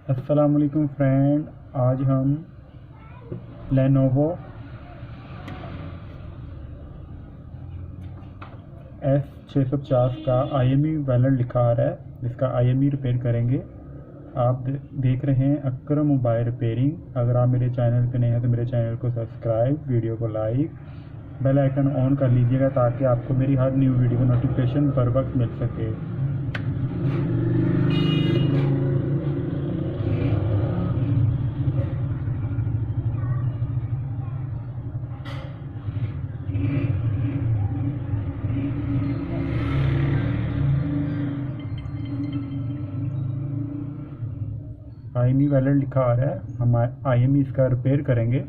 अस्सलाम वालेकुम फ्रेंड, आज हम लेनोवो S650 का IME वैलेट लिखा आ रहा है, इसका IME रिपेयर करेंगे। आप देख रहे हैं अकरम मोबाइल रिपेयरिंग। अगर आप मेरे चैनल पे नए हैं तो मेरे चैनल को सब्सक्राइब, वीडियो को लाइक, बेल आइकन ऑन कर लीजिएगा ताकि आपको मेरी हर न्यू वीडियो का नोटिफिकेशन बर वक्त मिल सके। IME वैलेट लिखा आ रहा है, हम IME इसका रिपेयर करेंगे।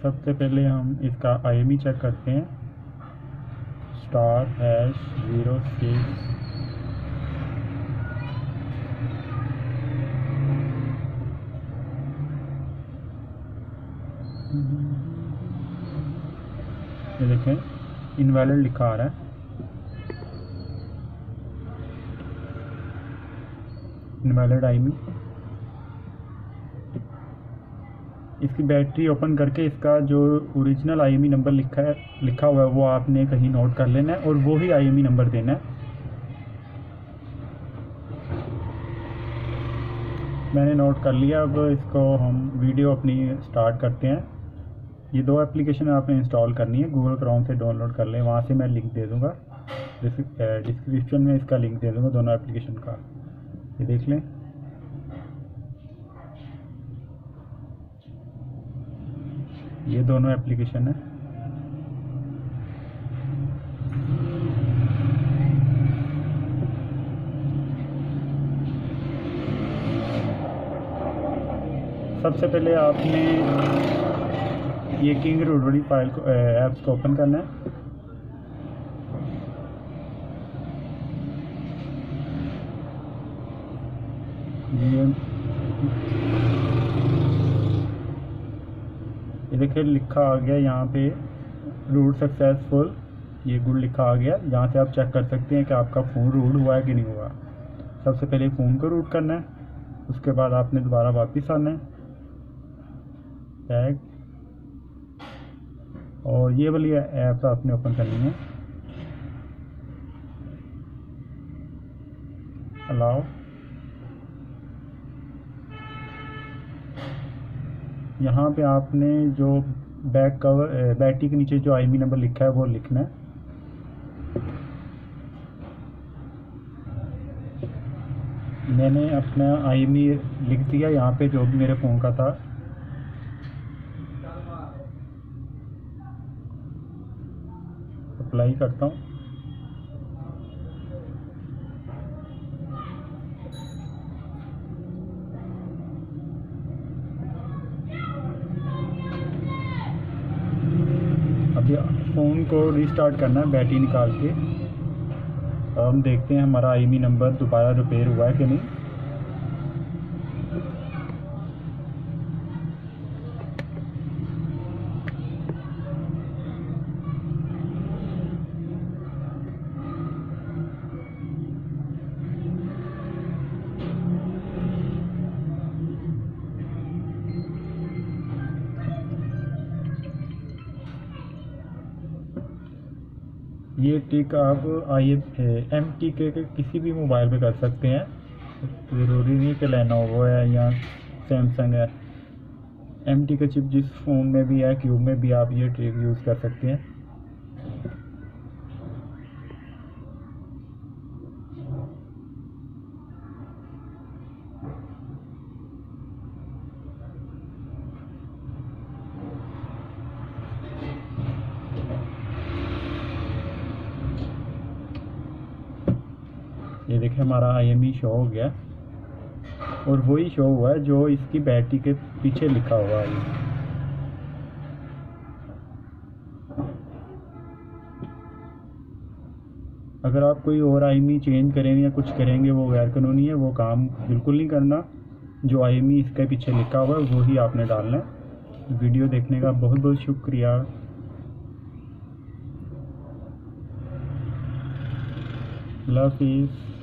सबसे पहले हम इसका IME चेक करते हैं। *#06 ये देखें इनवैलिड लिखा आ रहा है। Invalid IME। इसकी बैटरी ओपन करके इसका जो ओरिजिनल IME नंबर लिखा हुआ है वो आपने कहीं नोट कर लेना है और वो ही IME नंबर देना है। मैंने नोट कर लिया। अब इसको हम वीडियो अपनी स्टार्ट करते हैं। ये दो एप्लीकेशन आपने इंस्टॉल करनी है, गूगल क्रोम से डाउनलोड कर लें, वहाँ से मैं लिंक दे दूँगा, डिस्क्रिप्शन में इसका लिंक दे दूँगा दोनों एप्लीकेशन का। ये देख लें। ये दोनों एप्लीकेशन है। सबसे पहले आपने ये किंग रोडरी फाइल को ऐप्स को ओपन करना है। ये देखिए लिखा आ गया यहाँ पे रूट सक्सेसफुल, ये गुड लिखा आ गया। यहाँ से आप चेक कर सकते हैं कि आपका फ़ोन रूट हुआ है कि नहीं हुआ। सबसे पहले फ़ोन को रूट करना है, उसके बाद आपने दोबारा वापस आना है बैक, और ये वाली ऐप आपने ओपन करनी है, अलाउ। यहाँ पे आपने जो बैक कवर बैटरी के नीचे जो IME नंबर लिखा है वो लिखना है। मैंने अपना IME लिख दिया यहाँ पे जो भी मेरे फ़ोन का था। अप्लाई करता हूँ। अभी फ़ोन को रीस्टार्ट करना है बैटरी निकाल के। हम देखते हैं हमारा IME नंबर दोबारा रिपेयर हुआ है कि नहीं। ये ट्रिक आप MT के किसी भी मोबाइल पे कर सकते हैं, ज़रूरी नहीं कि लेनोवो है या सैमसंग है। MT का चिप जिस फ़ोन में भी है, क्यूब में भी आप ये ट्रिक यूज़ कर सकते हैं। ये देखिए हमारा IME शो हो गया और वही शो हुआ है जो इसकी बैटरी के पीछे लिखा हुआ है। अगर आप कोई और IME चेंज करेंगे या कुछ करेंगे वो गैर कानूनी है, वो काम बिल्कुल नहीं करना। जो IME इसके पीछे लिखा हुआ है वो ही आपने डालना है। वीडियो देखने का बहुत बहुत शुक्रिया। अल्लाह हाफिज़।